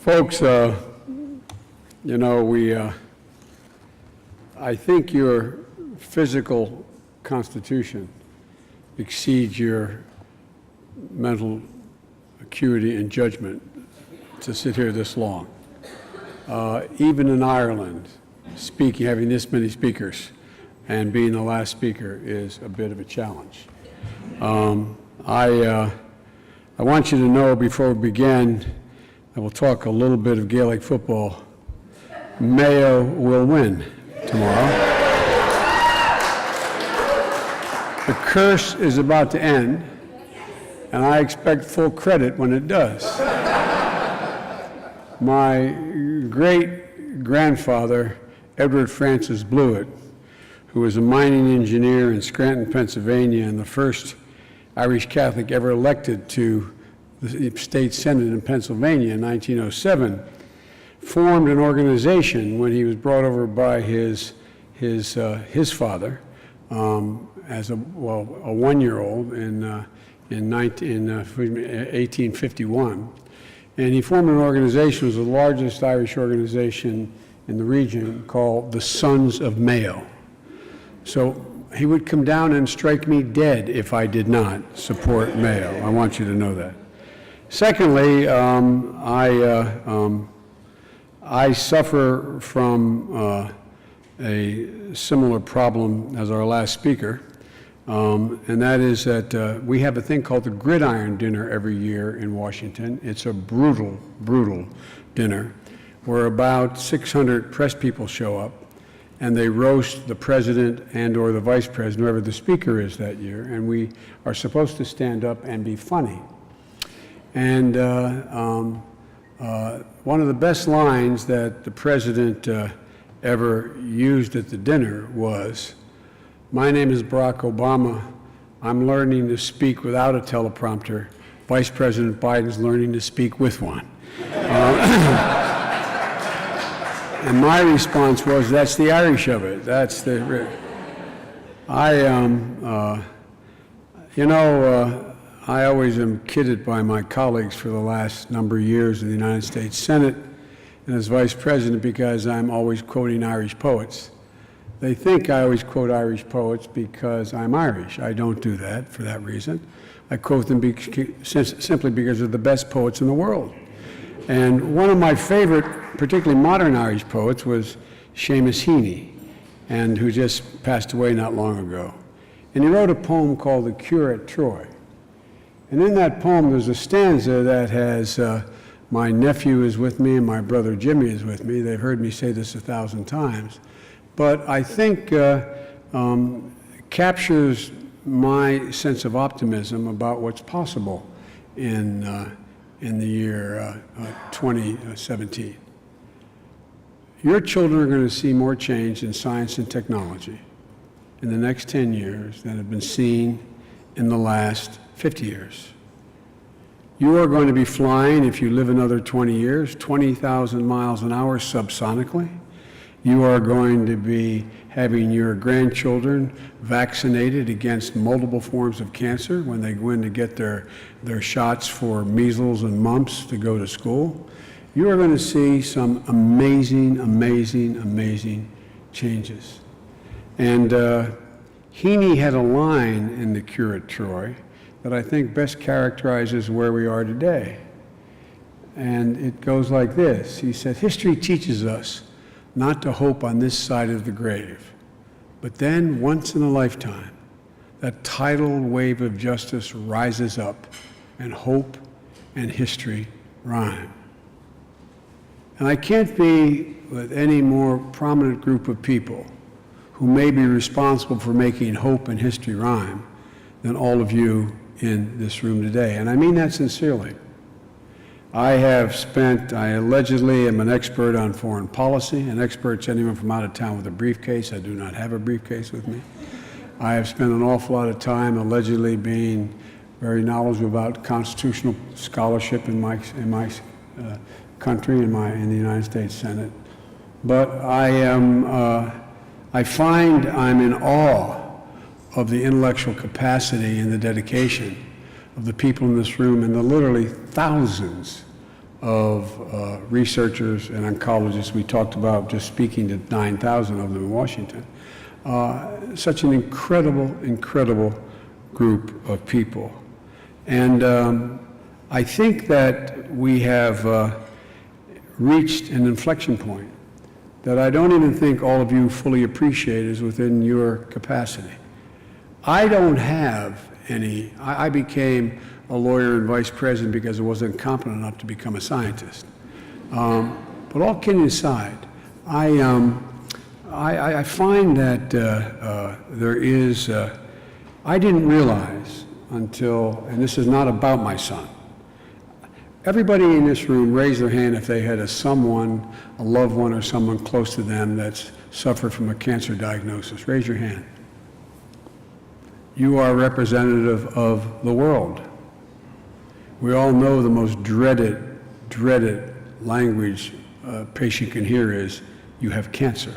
Folks, I think your physical constitution exceeds your mental acuity and judgment to sit here this long. Even in Ireland, having this many speakers and being the last speaker is a bit of a challenge. I want you to know before we begin, and we'll talk a little bit of Gaelic football, Mayo will win tomorrow. The curse is about to end, and I expect full credit when it does. My great-grandfather, Edward Francis Blewett, who was a mining engineer in Scranton, Pennsylvania, and the first Irish Catholic ever elected to the state senate in Pennsylvania in 1907, formed an organization when he was brought over by his father as a one-year-old in 1851. And he formed an organization, it was the largest Irish organization in the region, called the Sons of Mayo. So he would come down and strike me dead if I did not support Mayo. I want you to know that. Secondly, I suffer from a similar problem as our last speaker, and that is that we have a thing called the Gridiron Dinner every year in Washington. It's a brutal, brutal dinner where about 600 press people show up, and they roast the president and or the vice president, whoever the speaker is that year, and we are supposed to stand up and be funny. And one of the best lines that the president ever used at the dinner was, "My name is Barack Obama. I'm learning to speak without a teleprompter. Vice President Biden's learning to speak with one." And my response was, that's the Irish of it. That's the, I always am kidded by my colleagues for the last number of years in the United States Senate and as Vice President because I'm always quoting Irish poets. They think I always quote Irish poets because I'm Irish. I don't do that for that reason. I quote them simply because they're the best poets in the world. And one of my favorite, particularly modern Irish poets, was Seamus Heaney, and who just passed away not long ago. And he wrote a poem called The Cure at Troy. And in that poem, there's a stanza that has, my nephew is with me and my brother Jimmy is with me. They've heard me say this 1,000 times. But I think captures my sense of optimism about what's possible in the year 2017. Your children are going to see more change in science and technology in the next 10 years than have been seen in the last 50 years. You are going to be flying, if you live another 20 years, 20,000 miles an hour subsonically. You are going to be having your grandchildren vaccinated against multiple forms of cancer when they go in to get their shots for measles and mumps to go to school. You are going to see some amazing, amazing, amazing changes. And Heaney had a line in The Cure at Troy that I think best characterizes where we are today. And it goes like this. He said, "History teaches us not to hope on this side of the grave, but then once in a lifetime, that tidal wave of justice rises up and hope and history rhyme." And I can't be with any more prominent group of people who may be responsible for making hope and history rhyme than all of you in this room today. And I mean that sincerely. I allegedly am an expert on foreign policy. An expert's anyone from out of town with a briefcase. I do not have a briefcase with me. I have spent an awful lot of time allegedly being very knowledgeable about constitutional scholarship in my country, in the United States Senate. But I find I'm in awe of the intellectual capacity and the dedication of the people in this room and the literally thousands of researchers and oncologists. We talked about just speaking to 9,000 of them in Washington. Such an incredible group of people. And I think that we have reached an inflection point that I don't even think all of you fully appreciate is within your capacity. I don't have any, I became a lawyer and vice president because I wasn't competent enough to become a scientist. But all kidding aside, I find that there is, I didn't realize until, and this is not about my son, everybody in this room raise their hand if they had a loved one or someone close to them that's suffered from a cancer diagnosis. Raise your hand. You are representative of the world. We all know the most dreaded language a patient can hear is, you have cancer.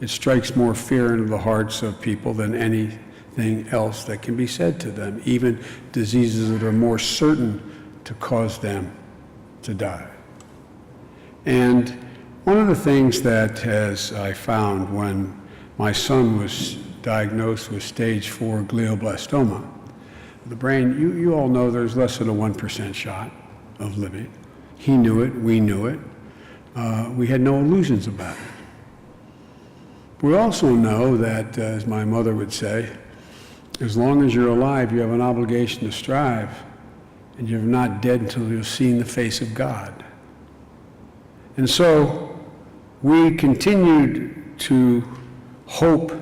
It strikes more fear into the hearts of people than anything else that can be said to them, even diseases that are more certain to cause them to die. And one of the things that I found when my son was diagnosed with stage 4 glioblastoma, the brain, you all know there's less than a 1% shot of living. He knew it, we knew it. We had no illusions about it. We also know that, as my mother would say, as long as you're alive, you have an obligation to strive, and you're not dead until you've seen the face of God. And so we continued to hope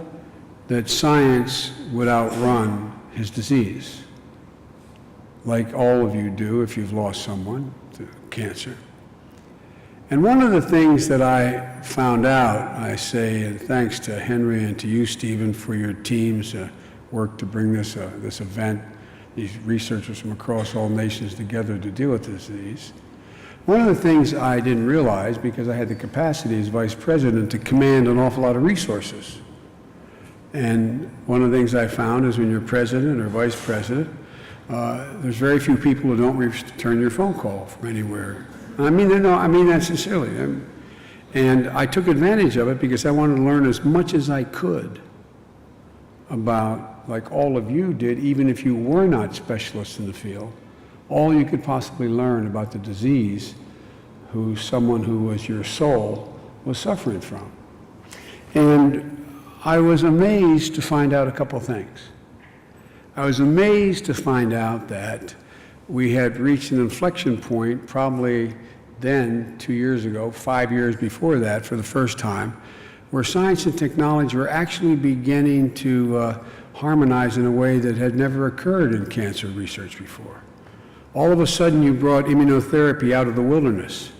that science would outrun his disease, like all of you do if you've lost someone to cancer. And one of the things that I found out, I say, and thanks to Henry and to you, Stephen, for your team's work to bring this event, these researchers from across all nations together to deal with this disease. One of the things I didn't realize, because I had the capacity as vice president to command an awful lot of resources. And one of the things I found is when you're president or vice president, there's very few people who don't return your phone call from anywhere. I mean that sincerely. And I took advantage of it because I wanted to learn as much as I could about, like all of you did, even if you were not specialists in the field, all you could possibly learn about the disease who someone who was your soul was suffering from. And I was amazed to find out a couple things. I was amazed to find out that we had reached an inflection point probably then, 2 years ago, 5 years before that, for the first time, where science and technology were actually beginning to harmonize in a way that had never occurred in cancer research before. All of a sudden, you brought immunotherapy out of the wilderness.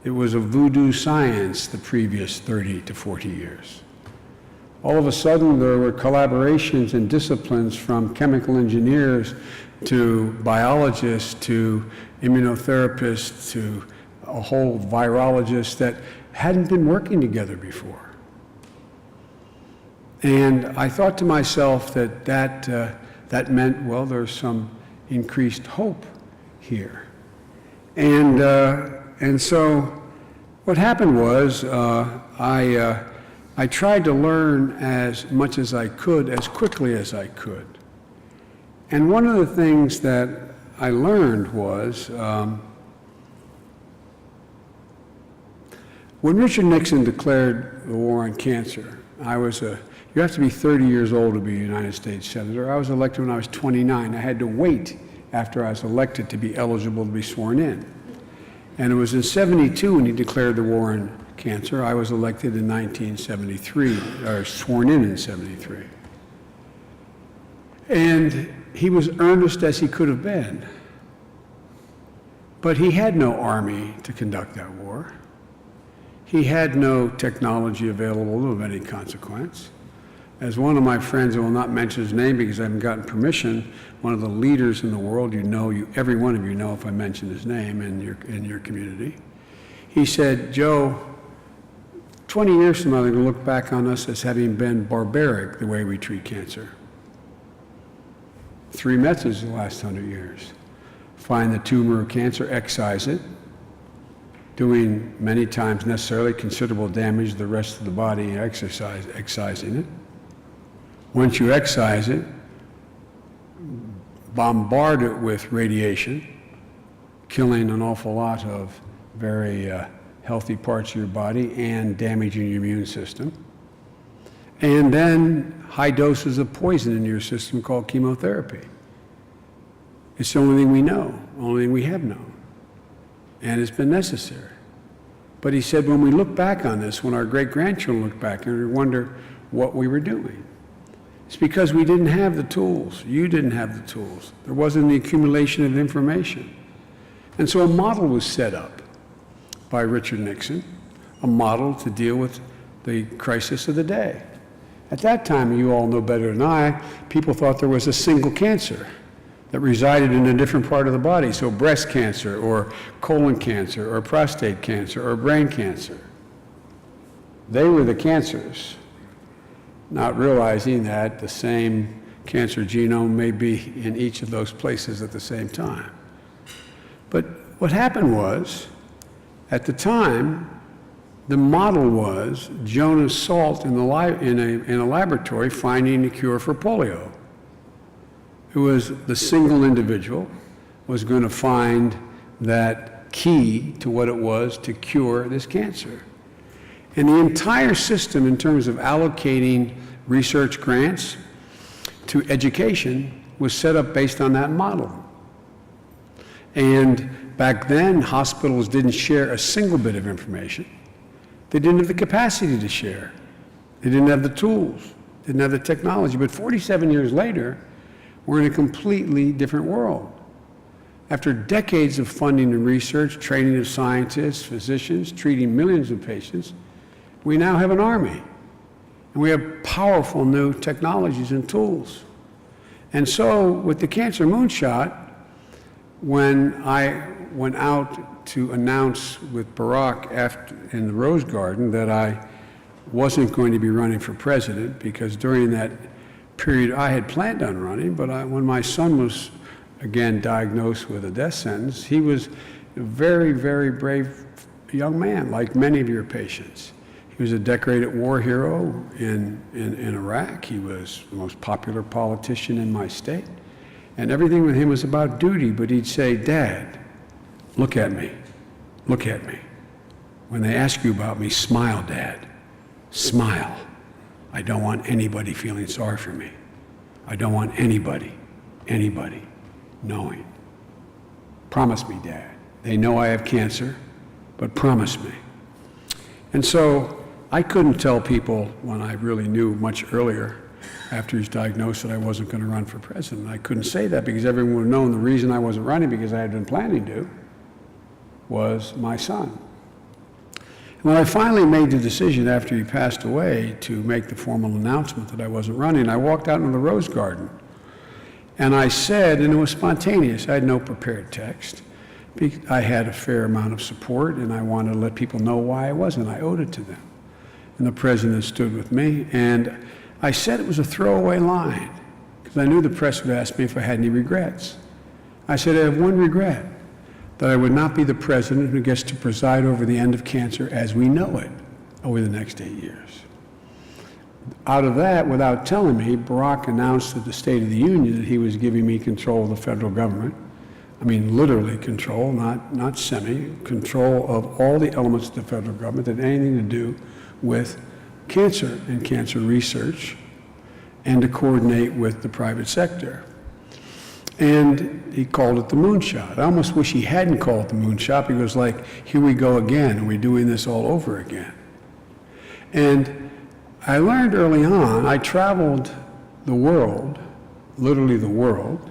It was a voodoo science the previous 30 to 40 years. All of a sudden, there were collaborations and disciplines from chemical engineers to biologists to immunotherapists to a whole virologist that hadn't been working together before. And I thought to myself that meant, well, there's some increased hope here. And so what happened was I tried to learn as much as I could, as quickly as I could. And one of the things that I learned was when Richard Nixon declared the war on cancer, you have to be 30 years old to be a United States Senator. I was elected when I was 29. I had to wait after I was elected to be eligible to be sworn in. And it was in 72 when he declared the war on cancer. I was elected in 1973, or sworn in 73. And he was earnest as he could have been. But he had no army to conduct that war. He had no technology available of any consequence. As one of my friends, I will not mention his name because I haven't gotten permission, one of the leaders in the world, every one of you know if I mention his name in your community. He said, Joe, 20 years from now, they're going to look back on us as having been barbaric the way we treat cancer. 3 methods in the last 100 years. Find the tumor of cancer, excise it, doing many times necessarily considerable damage to the rest of the body, excising it. Once you excise it, bombard it with radiation, killing an awful lot of very healthy parts of your body and damaging your immune system. And then high doses of poison in your system called chemotherapy. It's the only thing we know, only thing we have known. And it's been necessary. But he said when we look back on this, when our great-grandchildren look back and we wonder what we were doing, it's because we didn't have the tools. You didn't have the tools. There wasn't the accumulation of information. And so a model was set up by Richard Nixon, a model to deal with the crisis of the day. At that time, you all know better than I, people thought there was a single cancer that resided in a different part of the body, so breast cancer or colon cancer or prostate cancer or brain cancer. They were the cancers, not realizing that the same cancer genome may be in each of those places at the same time. But what happened was, at the time, the model was Jonas Salk in a laboratory finding a cure for polio. It was the single individual was going to find that key to what it was to cure this cancer. And the entire system in terms of allocating research grants to education was set up based on that model. And back then, hospitals didn't share a single bit of information. They didn't have the capacity to share. They didn't have the tools, didn't have the technology. But 47 years later, we're in a completely different world. After decades of funding and research, training of scientists, physicians, treating millions of patients, we now have an army. And we have powerful new technologies and tools. And so with the cancer moonshot, when I went out to announce with Barack in the Rose Garden that I wasn't going to be running for president, because during that period I had planned on running, but when my son was again diagnosed with a death sentence, he was a very, very brave young man, like many of your patients. He was a decorated war hero in Iraq. He was the most popular politician in my state. And everything with him was about duty, but he'd say, "Dad, look at me, look at me. When they ask you about me, smile, Dad, smile. I don't want anybody feeling sorry for me. I don't want anybody knowing. Promise me, Dad. They know I have cancer, but promise me." And so I couldn't tell people when I really knew much earlier after he's diagnosed that I wasn't going to run for president. I couldn't say that because everyone would have known the reason I wasn't running, because I had been planning to, was my son. When I finally made the decision after he passed away to make the formal announcement that I wasn't running, I walked out into the Rose Garden and I said, and it was spontaneous, I had no prepared text. I had a fair amount of support and I wanted to let people know why I wasn't. I owed it to them. And the president stood with me, and I said it was a throwaway line because I knew the press would ask me if I had any regrets. I said, I have one regret, that I would not be the president who gets to preside over the end of cancer as we know it over the next 8 years. Out of that, without telling me, Barack announced at the State of the Union that he was giving me control of the federal government. I mean, literally control, not semi, control of all the elements of the federal government that had anything to do with cancer and cancer research, and to coordinate with the private sector. And he called it the moonshot. I almost wish he hadn't called it the moonshot, because like, here we go again, and we're doing this all over again. And I learned early on, I traveled the world, literally the world,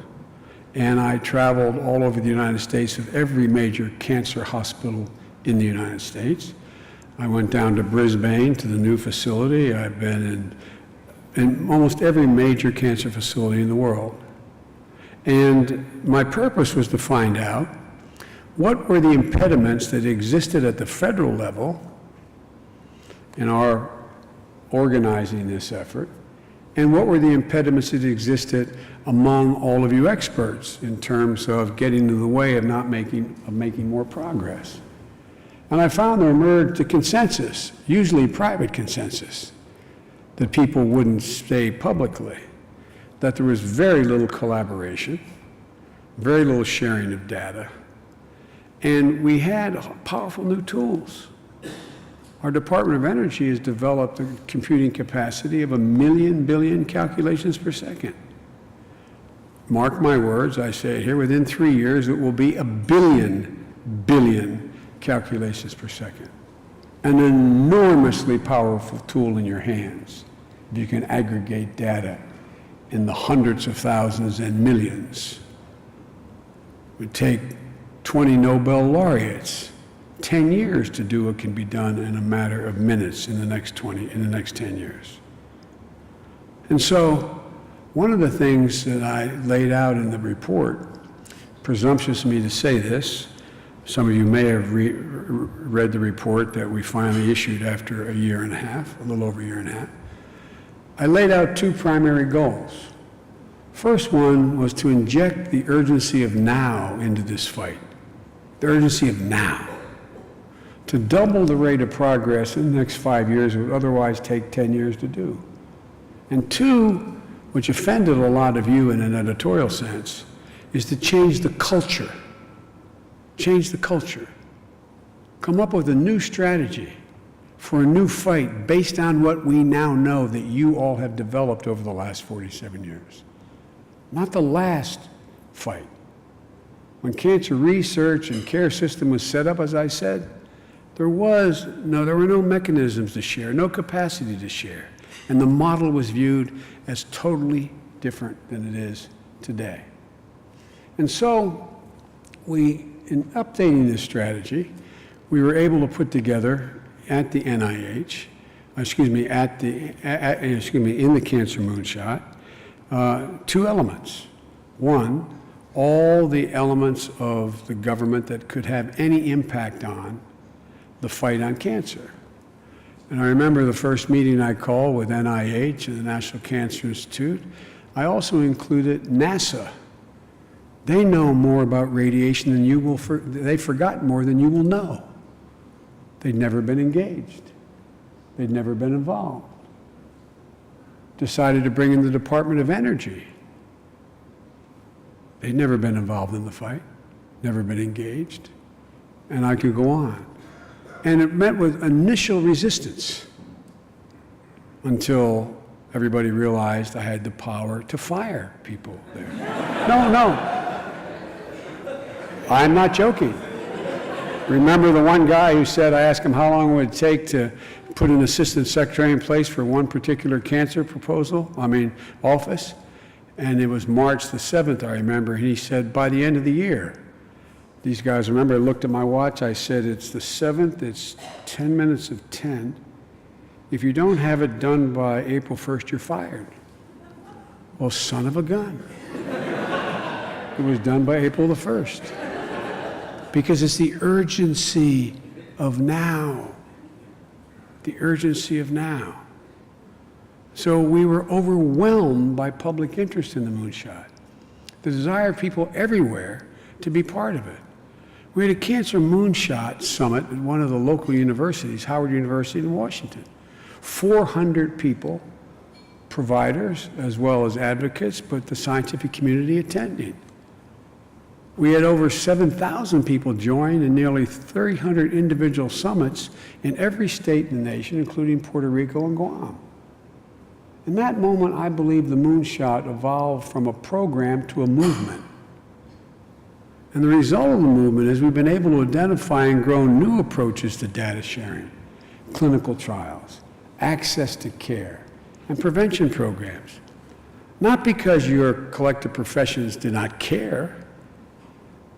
and I traveled all over the United States of every major cancer hospital in the United States. I went down to Brisbane to the new facility. I've been in almost every major cancer facility in the world. And my purpose was to find out what were the impediments that existed at the federal level in our organizing this effort, and what were the impediments that existed among all of you experts in terms of getting in the way of making more progress. And I found there emerged a consensus, usually private consensus, that people wouldn't say publicly, that there was very little collaboration, very little sharing of data, and we had powerful new tools. Our Department of Energy has developed a computing capacity of 1,000,000 billion calculations per second. Mark my words, I say it here, within 3 years it will be 1,000,000,000 billion calculations per second. An enormously powerful tool in your hands if you can aggregate data in the hundreds of thousands and millions. It would take 20 Nobel laureates 10 years to do what can be done in a matter of minutes in the next 10 years. And so, one of the things that I laid out in the report, presumptuous of me to say this, some of you may have read the report that we finally issued after a year and a half, a little over a year and a half. I laid out 2 primary goals. First one was to inject the urgency of now into this fight, the urgency of now. To double the rate of progress in the next 5 years would otherwise take 10 years to do. And 2, which offended a lot of you in an editorial sense, is to change the culture. Change the culture. Come up with a new strategy for a new fight based on what we now know that you all have developed over the last 47 years. Not the last fight. When cancer research and care system was set up, as I said, there were no mechanisms to share, no capacity to share. And the model was viewed as totally different than it is today. And so, in updating this strategy, we were able to put together at the NIH, in the Cancer Moonshot, 2 elements. One, all the elements of the government that could have any impact on the fight on cancer. And I remember the first meeting I called with NIH and the National Cancer Institute. I also included NASA. They know more about radiation than you will, they've forgotten more than you will know. They'd never been engaged. They'd never been involved. Decided to bring in the Department of Energy. They'd never been involved in the fight, never been engaged, and I could go on. And it met with initial resistance until everybody realized I had the power to fire people there. No, I'm not joking. Remember the one guy who said, I asked him how long would it take to put an assistant secretary in place for one particular cancer office? And it was March the 7th, I remember, and he said, by the end of the year. These guys, remember, I looked at my watch, I said, it's the 7th, it's 10 minutes of 10. If you don't have it done by April 1st, you're fired. Well, son of a gun. It was done by April the 1st. Because it's the urgency of now. The urgency of now. So we were overwhelmed by public interest in the moonshot. The desire of people everywhere to be part of it. We had a Cancer Moonshot Summit at one of the local universities, Howard University in Washington. 400 people, providers as well as advocates, but the scientific community attending. We had over 7,000 people join in nearly 300 individual summits in every state in the nation, including Puerto Rico and Guam. In that moment, I believe the moonshot evolved from a program to a movement. And the result of the movement is we've been able to identify and grow new approaches to data sharing, clinical trials, access to care, and prevention programs. Not because your collective professions do not care,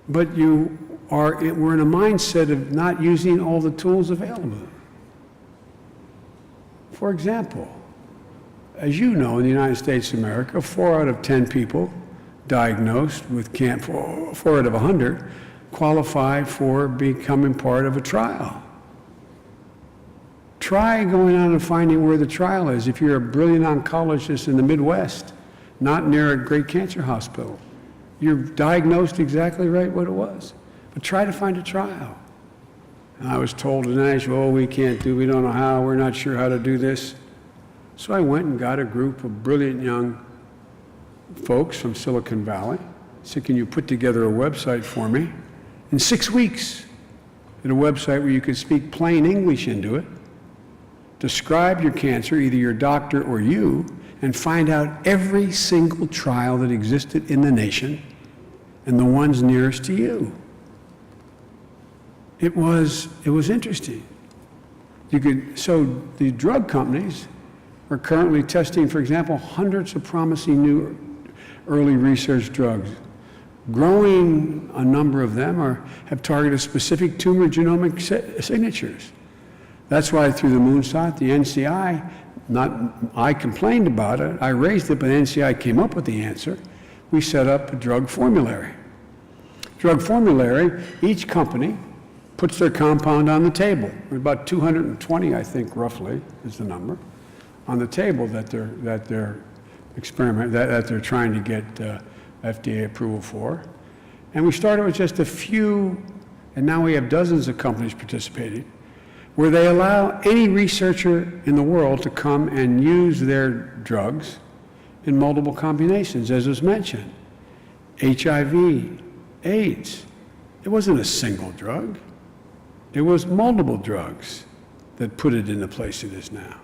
but we're in a mindset of not using all the tools available. For example, as you know, in the United States of America, 4 out of 10 people diagnosed with cancer, 4 out of 100, qualify for becoming part of a trial. Try going on and finding where the trial is if you're a brilliant oncologist in the Midwest, not near a great cancer hospital. You're diagnosed exactly right what it was. But try to find a trial. And I was told in Nashville, oh, we don't know how, we're not sure how to do this. So I went and got a group of brilliant young folks from Silicon Valley. Said, can you put together a website for me? In 6 weeks, did a website where you could speak plain English into it, describe your cancer, either your doctor or you, and find out every single trial that existed in the nation and the ones nearest to you. It was interesting. So the drug companies are currently testing, for example, hundreds of promising new early research drugs. Growing a number of them have targeted specific tumor genomic signatures. That's why through the moonshot, the NCI, I complained about it, I raised it, but NCI came up with the answer. We set up a drug formulary. Drug formulary, each company puts their compound on the table. About 220, I think, roughly, is the number, on the table that they're trying to get FDA approval for. And we started with just a few, and now we have dozens of companies participating, where they allow any researcher in the world to come and use their drugs in multiple combinations, as was mentioned. HIV, AIDS. It wasn't a single drug. It was multiple drugs that put it in the place it is now.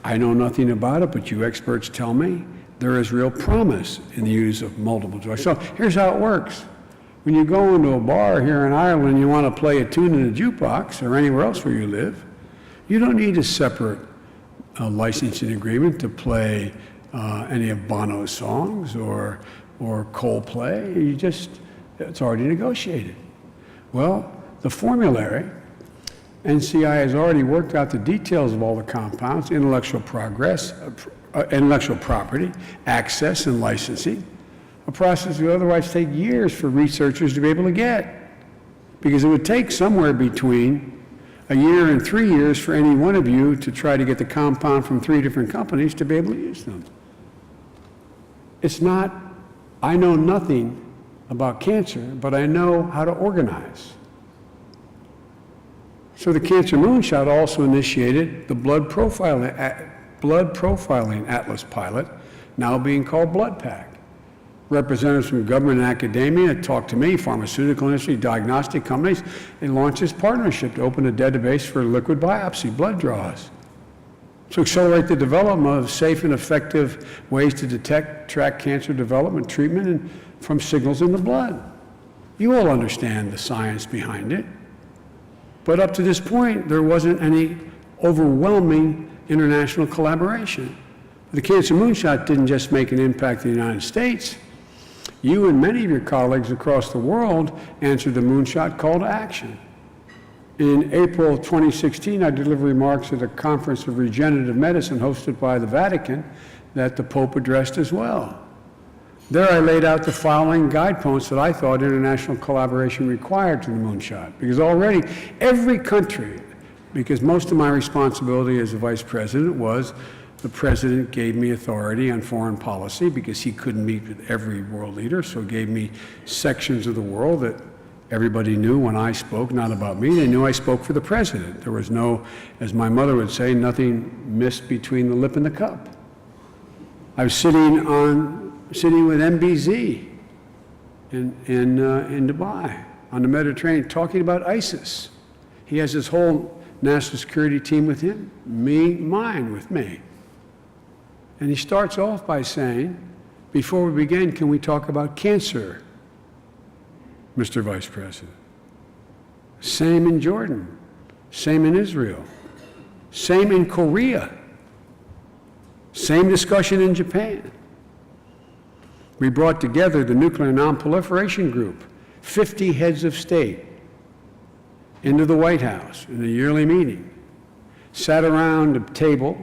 I know nothing about it, but you experts tell me there is real promise in the use of multiple drugs. So here's how it works. When you go into a bar here in Ireland and you want to play a tune in a jukebox or anywhere else where you live, you don't need a separate licensing agreement to play any of Bono's songs or Coldplay. It's already negotiated. Well, the formulary, NCI has already worked out the details of all the compounds, intellectual property, access, and licensing, a process that would otherwise take years for researchers to be able to get, because it would take somewhere between a year and 3 years for any one of you to try to get the compound from 3 different companies to be able to use them. I know nothing about cancer, but I know how to organize. So the Cancer Moonshot also initiated the blood profiling atlas pilot, now being called BloodPack. Representatives from government and academia talked to me, pharmaceutical industry, diagnostic companies. They launched this partnership to open a database for liquid biopsy, blood draws, to accelerate the development of safe and effective ways to detect, track cancer development, treatment, and from signals in the blood. You all understand the science behind it. But up to this point, there wasn't any overwhelming international collaboration. The Cancer Moonshot didn't just make an impact in the United States. You and many of your colleagues across the world answered the Moonshot call to action. In April 2016, I delivered remarks at a conference of regenerative medicine hosted by the Vatican that the Pope addressed as well. There I laid out the following guideposts that I thought international collaboration required to the Moonshot, because already every country, because most of my responsibility as the Vice President was the President gave me authority on foreign policy because he couldn't meet with every world leader, so gave me sections of the world that everybody knew when I spoke, not about me. They knew I spoke for the President. There was no, as my mother would say, nothing missed between the lip and the cup. I was sitting with MBZ in Dubai on the Mediterranean talking about ISIS. He has his whole national security team with him, mine with me. And he starts off by saying, before we begin, can we talk about cancer, Mr. Vice President? Same in Jordan, same in Israel, same in Korea, same discussion in Japan. We brought together the Nuclear Non-Proliferation Group, 50 heads of state, into the White House in a yearly meeting, sat around a table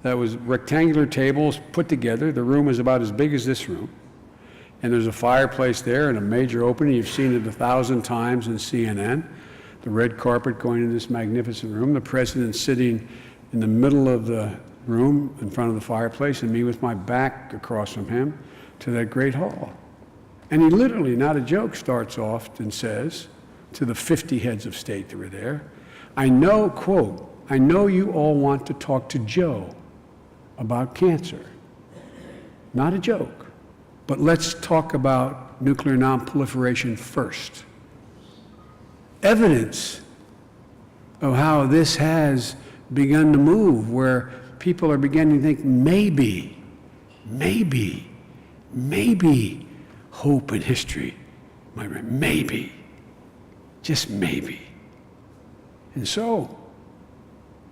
that was rectangular tables put together. The room is about as big as this room. And there's a fireplace there and a major opening. You've seen it 1,000 times in CNN. The red carpet going into this magnificent room. The President sitting in the middle of the room in front of the fireplace, and me with my back across from him to that great hall. And he literally, not a joke, starts off and says, to the 50 heads of state that were there. I know, quote, I know you all want to talk to Joe about cancer. Not a joke, but let's talk about nuclear nonproliferation first. Evidence of how this has begun to move, where people are beginning to think maybe hope in history, maybe, just maybe. And so,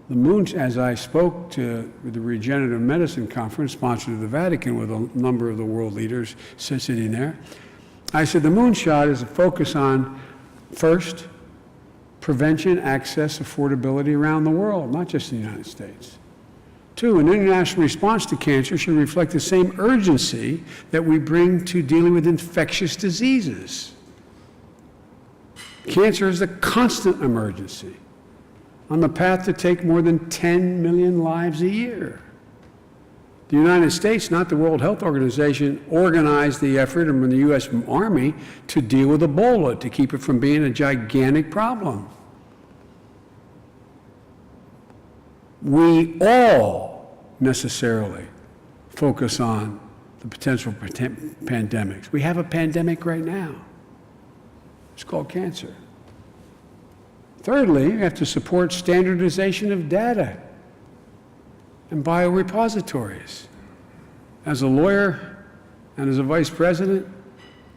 the moon, as I spoke to the Regenerative Medicine Conference sponsored at the Vatican with a number of the world leaders sitting there, I said the moonshot is a focus on, first, prevention, access, affordability around the world, not just in the United States. Two, an international response to cancer should reflect the same urgency that we bring to dealing with infectious diseases. Cancer is a constant emergency on the path to take more than 10 million lives a year. The United States, not the World Health Organization, organized the effort from the U.S. Army to deal with Ebola, to keep it from being a gigantic problem. We all necessarily focus on the potential pandemics. We have a pandemic right now. It's called cancer. Thirdly, you have to support standardization of data and biorepositories. As a lawyer and as a vice president,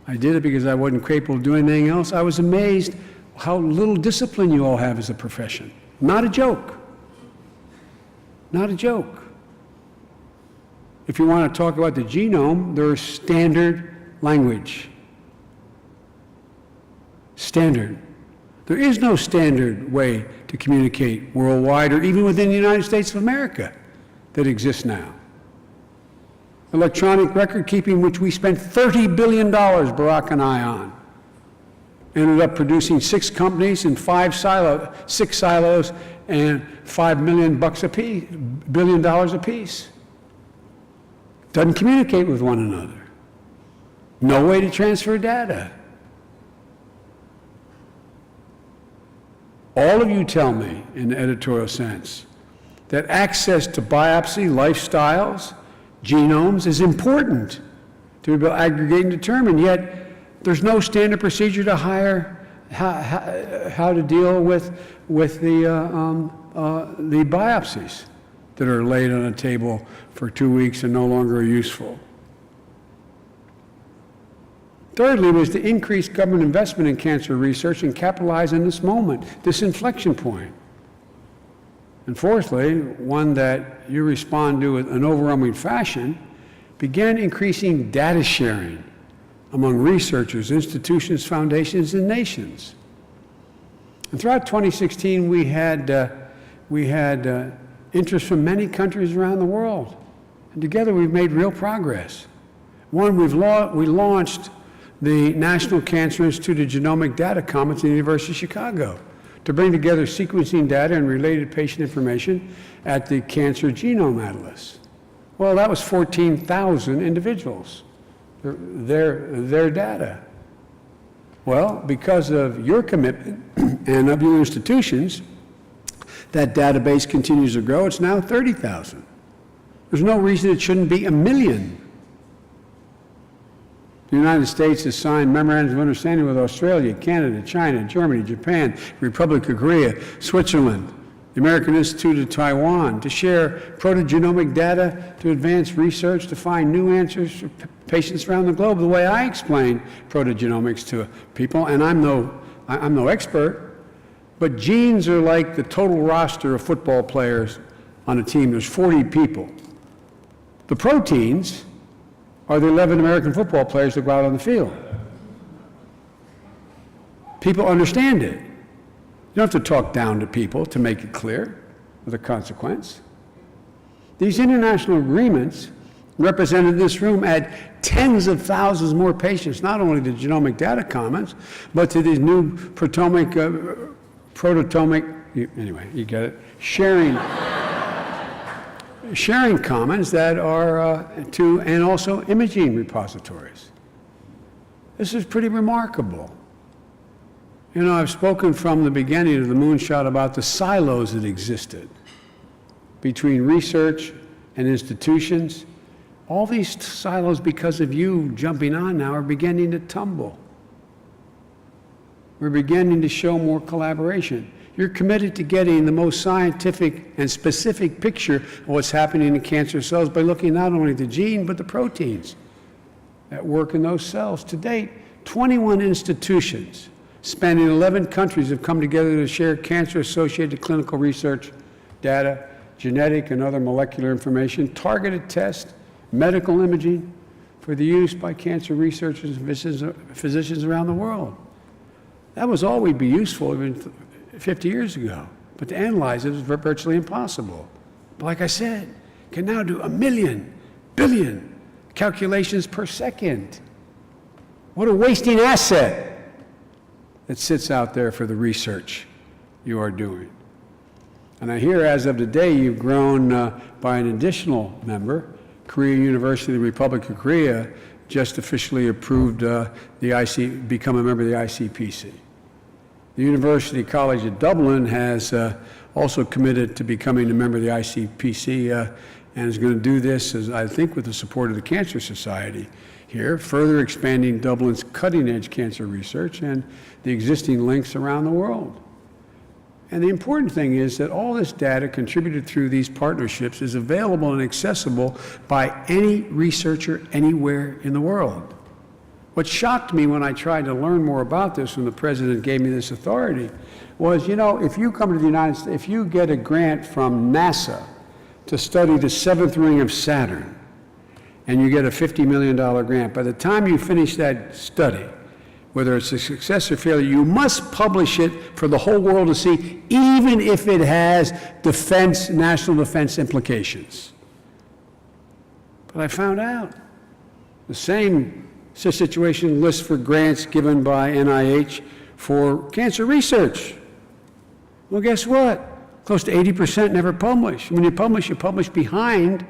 I did it because I wasn't capable of doing anything else. I was amazed how little discipline you all have as a profession. Not a joke. Not a joke. If you want to talk about the genome, there's standard language. Standard. There is no standard way to communicate worldwide or even within the United States of America that exists now. Electronic record keeping, which we spent $30 billion, Barack and I, on, ended up producing 6 companies in 6 silos and $5 billion apiece. Doesn't communicate with one another. No way to transfer data. All of you tell me, in the editorial sense, that access to biopsy, lifestyles, genomes is important to be able to aggregate and determine, yet there's no standard procedure to hire how to deal with the biopsies that are laid on a table for 2 weeks and no longer useful. Thirdly, was to increase government investment in cancer research and capitalize on this moment, this inflection point. And fourthly, one that you respond to in an overwhelming fashion, began increasing data sharing among researchers, institutions, foundations, and nations. And throughout 2016, we had interest from many countries around the world. And together we've made real progress. One, we launched the National Cancer Institute of Genomic Data Commons at the University of Chicago to bring together sequencing data and related patient information at the Cancer Genome Atlas. Well, that was 14,000 individuals, their data. Well, because of your commitment and of your institutions, that database continues to grow. It's now 30,000. There's no reason it shouldn't be 1 million. The United States has signed memorandums of understanding with Australia, Canada, China, Germany, Japan, Republic of Korea, Switzerland, the American Institute of Taiwan, to share proteogenomic data to advance research to find new answers for patients around the globe. The way I explain proteogenomics to people, and I'm no expert, but genes are like the total roster of football players on a team. There's 40 people. The proteins are the 11 American football players that go out on the field. People understand it. You don't have to talk down to people to make it clear with a consequence. These international agreements represented in this room add tens of thousands more patients, not only to Genomic Data Commons, but to these new proteomic, anyway, you get it, sharing commons that are and also imaging repositories. This is pretty remarkable. You know, I've spoken from the beginning of the moonshot about the silos that existed between research and institutions. All these silos, because of you jumping on now, are beginning to tumble. We're beginning to show more collaboration. You're committed to getting the most scientific and specific picture of what's happening in cancer cells by looking not only at the gene, but the proteins that work in those cells. To date, 21 institutions spanning 11 countries have come together to share cancer-associated clinical research data, genetic and other molecular information, targeted tests, medical imaging for the use by cancer researchers and physicians around the world. That was all we'd be useful even 50 years ago, but to analyze it was virtually impossible. But like I said, can now do 1 million, billion calculations per second. What a wasting asset that sits out there for the research you are doing. And I hear as of today you've grown by an additional member. Korea University, the Republic of Korea, just officially approved become a member of the ICPC. The University College of Dublin has also committed to becoming a member of the ICPC and is going to do this, as I think, with the support of the Cancer Society here, further expanding Dublin's cutting-edge cancer research and the existing links around the world. And the important thing is that all this data contributed through these partnerships is available and accessible by any researcher anywhere in the world. What shocked me when I tried to learn more about this when the president gave me this authority was, you know, if you come to the United States, if you get a grant from NASA to study the seventh ring of Saturn, and you get a $50 million grant, by the time you finish that study, whether it's a success or failure, you must publish it for the whole world to see, even if it has national defense implications. But I found out the same situation lists for grants given by NIH for cancer research. Well, guess what? Close to 80% never publish. When you publish behind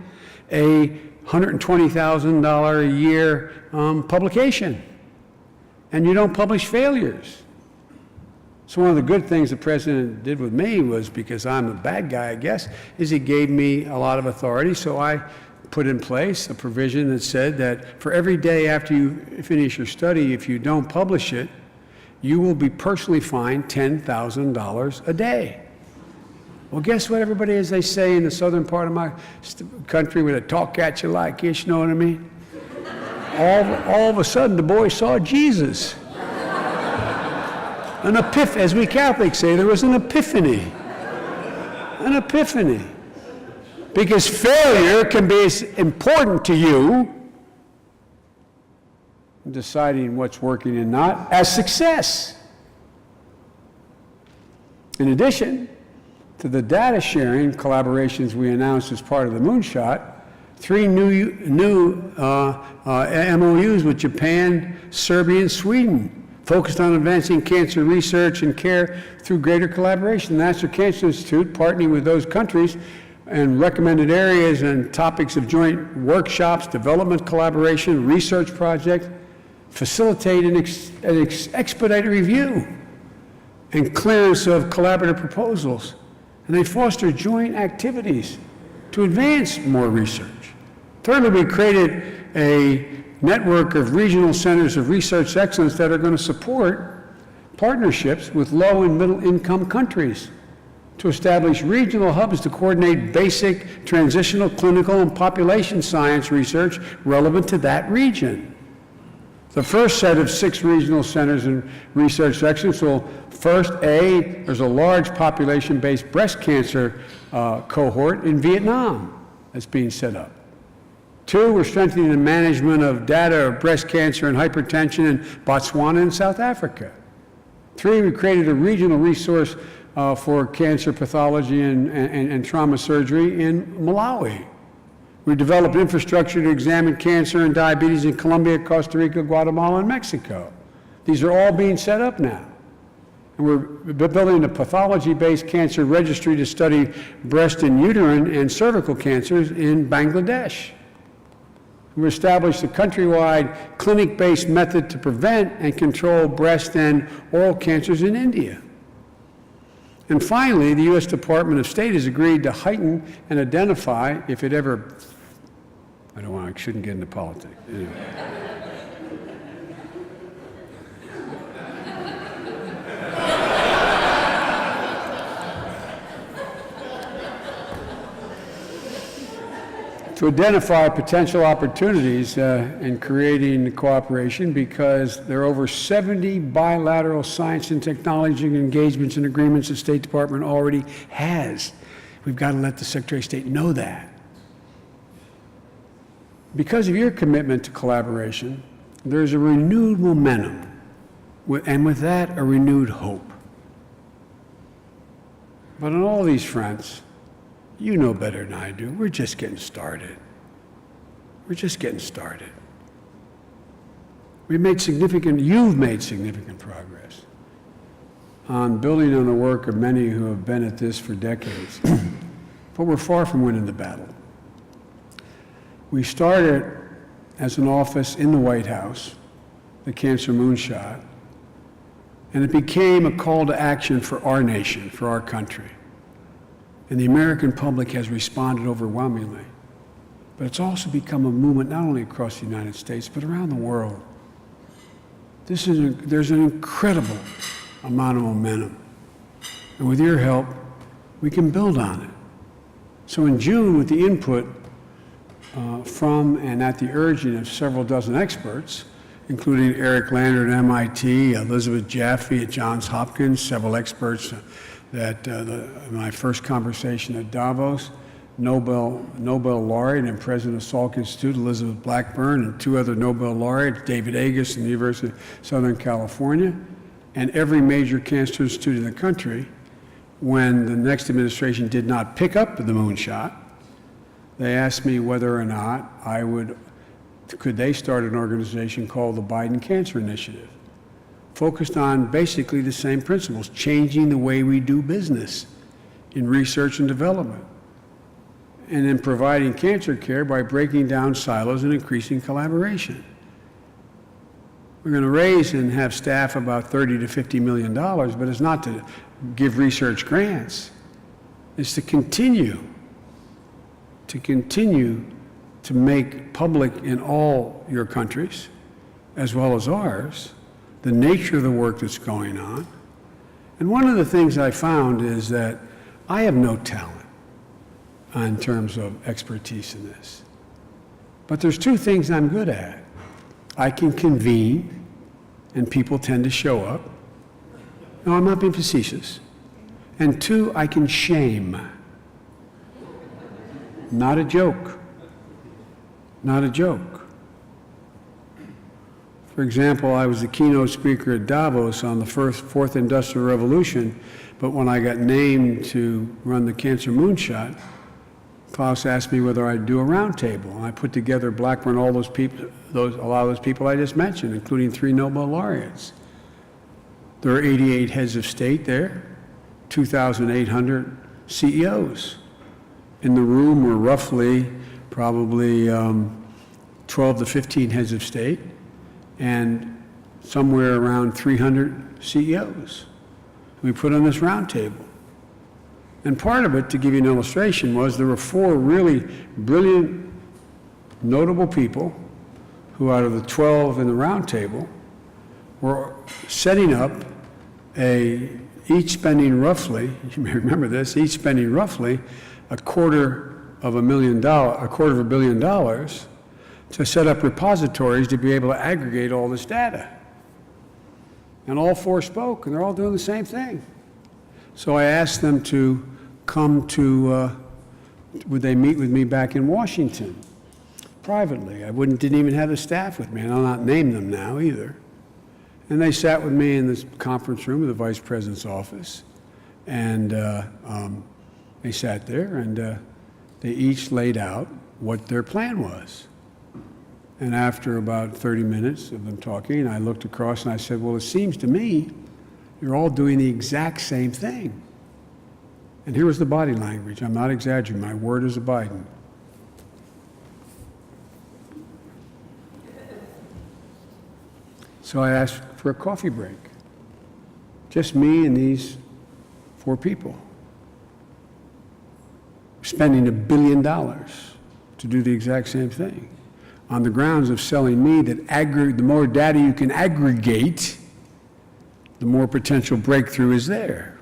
a $120,000 a year publication. And you don't publish failures. So one of the good things the president did with me was, because I'm a bad guy, I guess, is he gave me a lot of authority. So I put in place a provision that said that for every day after you finish your study, if you don't publish it, you will be personally fined $10,000 a day. Well, guess what, everybody, as they say in the southern part of my country, where they talk at you like this, you know what I mean? All of a sudden, the boy saw Jesus. An epiphany, as we Catholics say, there was an epiphany. An epiphany. Because failure can be as important to you in deciding what's working and not as success. In addition to the data sharing collaborations we announced as part of the Moonshot, 3 new MOUs with Japan, Serbia, and Sweden, focused on advancing cancer research and care through greater collaboration. The National Cancer Institute, partnering with those countries and recommended areas and topics of joint workshops, development collaboration, research projects, facilitate an expedited review and clearance of collaborative proposals. And they foster joint activities to advance more research. Thirdly, we created a network of regional centers of research excellence that are going to support partnerships with low and middle income countries to establish regional hubs to coordinate basic, transitional, clinical, and population science research relevant to that region. The first set of 6 regional centers and research excellence will there's a large population-based breast cancer cohort in Vietnam that's being set up. 2, we're strengthening the management of data of breast cancer and hypertension in Botswana and South Africa. 3, we created a regional resource for cancer pathology and trauma surgery in Malawi. We developed infrastructure to examine cancer and diabetes in Colombia, Costa Rica, Guatemala, and Mexico. These are all being set up now. And we're building a pathology-based cancer registry to study breast and uterine and cervical cancers in Bangladesh. We've established a countrywide clinic-based method to prevent and control breast and oral cancers in India. And finally, the U.S. Department of State has agreed to heighten and identify, if it ever, I shouldn't get into politics. Anyway. To identify potential opportunities in creating cooperation, because there are over 70 bilateral science and technology engagements and agreements the State Department already has. We've got to let the Secretary of State know that. Because of your commitment to collaboration, there's a renewed momentum, and with that, a renewed hope. But on all these fronts, you know better than I do. We're just getting started. We're just getting started. You've made significant progress on building on the work of many who have been at this for decades. But we're far from winning the battle. We started as an office in the White House, the Cancer Moonshot, and it became a call to action for our nation, for our country. And the American public has responded overwhelmingly. But it's also become a movement not only across the United States, but around the world. There's an incredible amount of momentum. And with your help, we can build on it. So in June, with the input from and at the urging of several dozen experts, including Eric Lander at MIT, Elizabeth Jaffe at Johns Hopkins, several experts that my first conversation at Davos, Nobel laureate and president of Salk Institute, Elizabeth Blackburn, and two other Nobel laureates, David Agus from the University of Southern California, and every major cancer institute in the country. When the next administration did not pick up the moonshot, they asked me whether or not could they start an organization called the Biden Cancer Initiative, focused on basically the same principles, changing the way we do business in research and development, and in providing cancer care by breaking down silos and increasing collaboration. We're going to raise and have staff about $30 to $50 million, but it's not to give research grants. It's to continue to make public in all your countries, as well as ours, the nature of the work that's going on. And one of the things I found is that I have no talent in terms of expertise in this. But there's two things I'm good at. I can convene, and people tend to show up. No, I'm not being facetious. And two, I can shame. Not a joke. Not a joke. For example, I was the keynote speaker at Davos on the fourth industrial revolution, but when I got named to run the Cancer Moonshot, Klaus asked me whether I'd do a roundtable, and I put together Blackburn, all those people, a lot of those people I just mentioned, including 3 Nobel laureates. There are 88 heads of state there, 2,800 CEOs. In the room were roughly, probably 12 to 15 heads of state, and somewhere around 300 CEOs. We put on this roundtable. And part of it, to give you an illustration, was there were 4 really brilliant, notable people who, out of the 12 in the roundtable, were setting up each spending roughly, you may remember this, each spending roughly $250 million to set up repositories to be able to aggregate all this data. And all 4 spoke, and they're all doing the same thing. So I asked them to come to, would they meet with me back in Washington privately? I didn't even have the staff with me, and I'll not name them now either. And they sat with me in this conference room of the Vice President's office, and they sat there, and they each laid out what their plan was. And after about 30 minutes of them talking, I looked across and I said, well, it seems to me you're all doing the exact same thing. And here was the body language. I'm not exaggerating. My word is abiding. So I asked for a coffee break. Just me and these 4 people. Spending $1 billion to do the exact same thing on the grounds of selling me that the more data you can aggregate, the more potential breakthrough is there.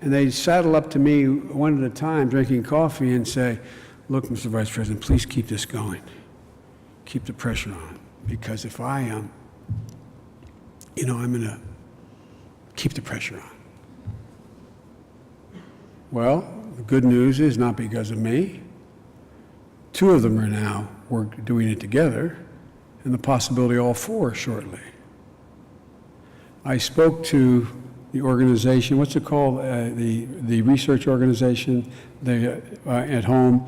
And they saddle up to me one at a time drinking coffee and say, look, Mr. Vice President, please keep this going. Keep the pressure on. Because if I am, I'm going to keep the pressure on. Well, the good news is not because of me. 2 of them are now doing it together, and the possibility all 4 shortly. I spoke to the organization, what's it called? The research organization at home.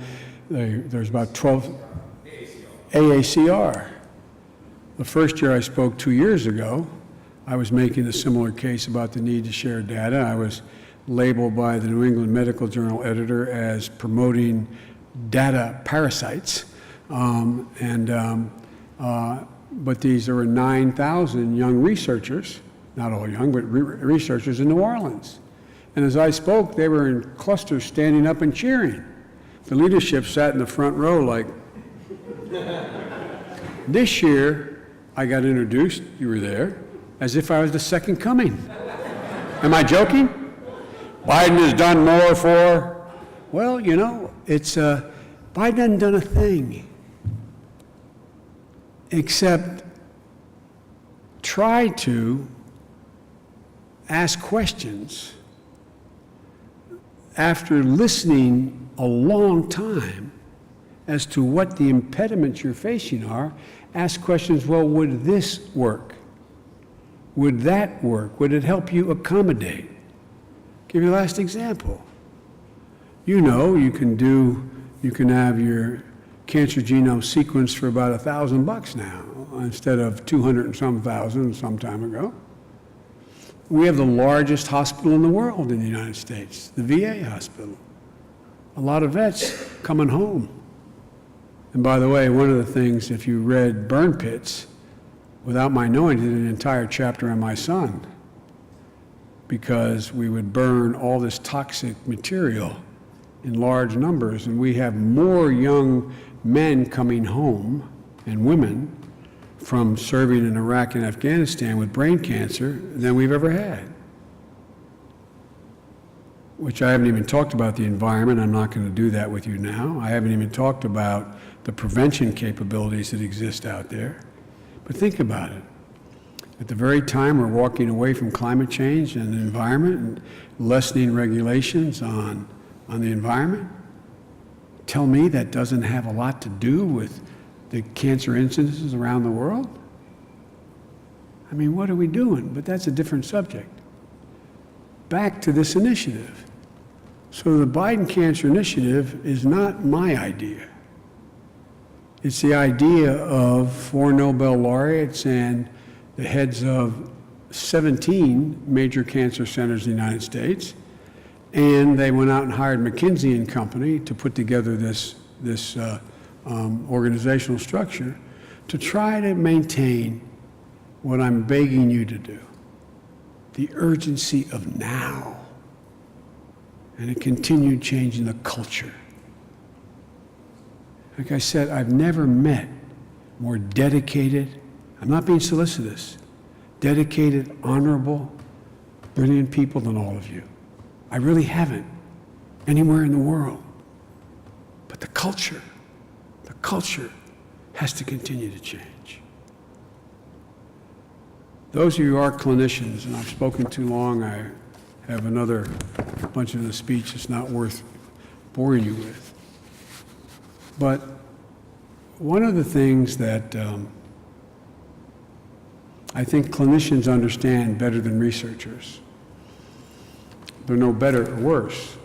There's about 12. AACR. The first year I spoke 2 years ago, I was making a similar case about the need to share data. I was labeled by the New England Medical Journal editor as promoting data parasites. But there were 9,000 young researchers, not all young, but researchers in New Orleans. And as I spoke, they were in clusters standing up and cheering. The leadership sat in the front row like, this year, I got introduced, you were there, as if I was the second coming. Am I joking? Biden has done more for, well, Biden hasn't done a thing except try to ask questions after listening a long time as to what the impediments you're facing are. Ask questions, well, would this work? Would that work? Would it help you accommodate? Give you the last example. You can have your cancer genome sequenced for about $1,000 now instead of 200 and some thousand some time ago. We have the largest hospital in the world in the United States, the VA hospital. A lot of vets coming home. And by the way, one of the things, if you read Burn Pits, without my knowing, did an entire chapter on my son, because we would burn all this toxic material in large numbers, and we have more young men coming home and women from serving in Iraq and Afghanistan with brain cancer than we've ever had. Which I haven't even talked about the environment. I'm not going to do that with you now. I haven't even talked about the prevention capabilities that exist out there. But think about it. At the very time we're walking away from climate change and the environment and lessening regulations on the environment, tell me that doesn't have a lot to do with the cancer incidences around the world? I mean, what are we doing? But that's a different subject. Back to this initiative. So the Biden Cancer Initiative is not my idea. It's the idea of 4 Nobel laureates and the heads of 17 major cancer centers in the United States. And they went out and hired McKinsey and Company to put together this organizational structure to try to maintain what I'm begging you to do, the urgency of now, and a continued change in the culture. Like I said, I've never met more dedicated, I'm not being solicitous, dedicated, honorable, brilliant people than all of you. I really haven't anywhere in the world. But the culture has to continue to change. Those of you who are clinicians, and I've spoken too long, I have another bunch of the speech that's not worth boring you with. But one of the things that I think clinicians understand better than researchers, they're no better or worse,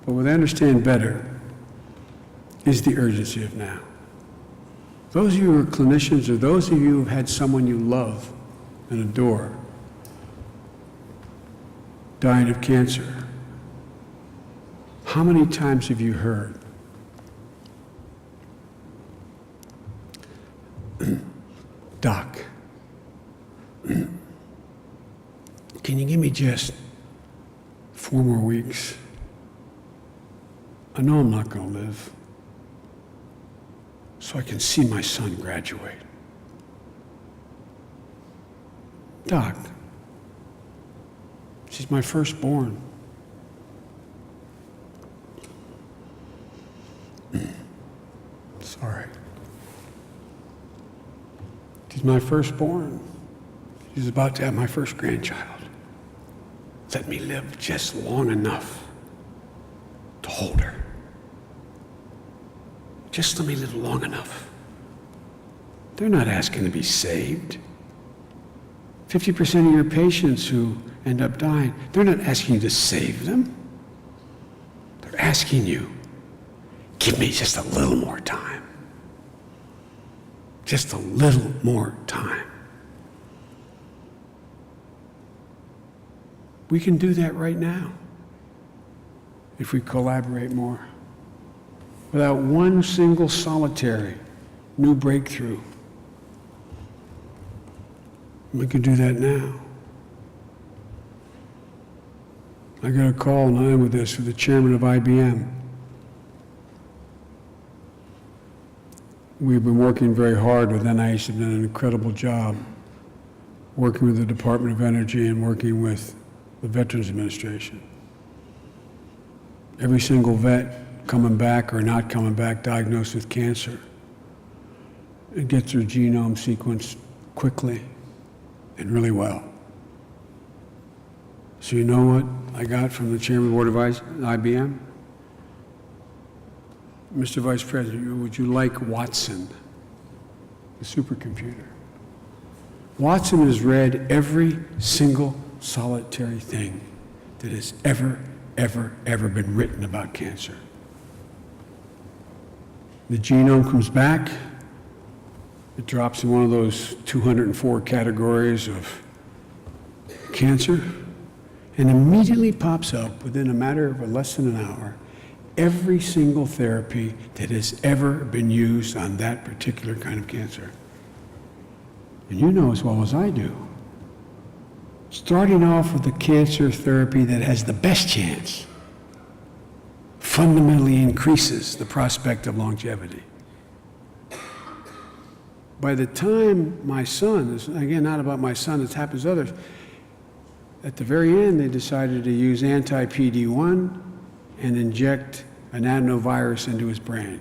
but what they understand better is the urgency of now. Those of you who are clinicians, or those of you who have had someone you love and adore dying of cancer, how many times have you heard, Doc, Can you give me just 4 more weeks? I know I'm not going to live, so I can see my son graduate. Doc, she's my firstborn. Sorry. She's my firstborn. She's about to have my first grandchild. Let me live just long enough to hold her. Just let me live long enough. They're not asking to be saved. 50% of your patients who end up dying, they're not asking you to save them. They're asking you, give me just a little more time. Just a little more time. We can do that right now if we collaborate more. Without one single solitary new breakthrough. We can do that now. I got a call, and I am with this, for the chairman of IBM. We've been working very hard with NIH, have done an incredible job working with the Department of Energy and working with the Veterans Administration. Every single vet coming back or not coming back diagnosed with cancer, and gets their genome sequenced quickly and really well. So you know what I got from the chairman of the board of IBM? Mr. Vice President, would you like Watson, the supercomputer? Watson has read every single solitary thing that has ever been written about cancer. The genome comes back, it drops in one of those 204 categories of cancer, and immediately pops up within a matter of less than an hour every single therapy that has ever been used on that particular kind of cancer. And you know as well as I do, starting off with the cancer therapy that has the best chance fundamentally increases the prospect of longevity. By the time my son, again, not about my son, it happens to others, at the very end they decided to use anti-PD-1 and inject an adenovirus into his brain.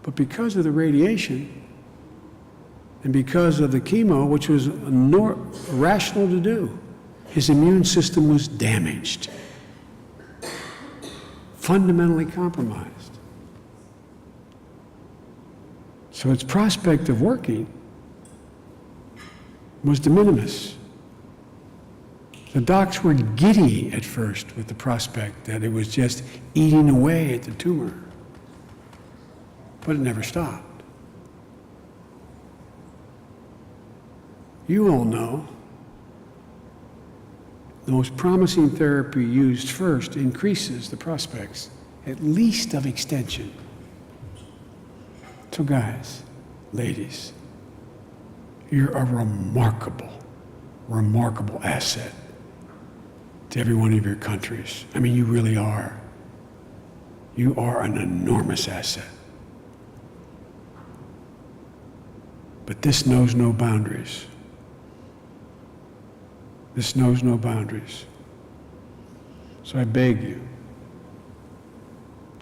But because of the radiation and because of the chemo, which was rational to do, his immune system was damaged, fundamentally compromised. So its prospect of working was de minimis. The docs were giddy at first with the prospect that it was just eating away at the tumor, but it never stopped. You all know the most promising therapy used first increases the prospects, at least of extension. So guys, ladies, you're a remarkable asset to every one of your countries. I mean, you really are. You are an enormous asset. But this knows no boundaries. This knows no boundaries. So I beg you,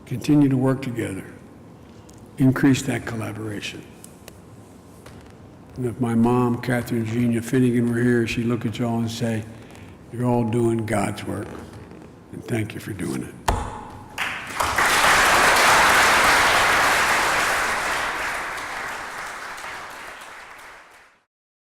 continue to work together. Increase that collaboration. And if my mom, Catherine Virginia Finnegan, were here, she'd look at y'all and say, you're all doing God's work, and thank you for doing it.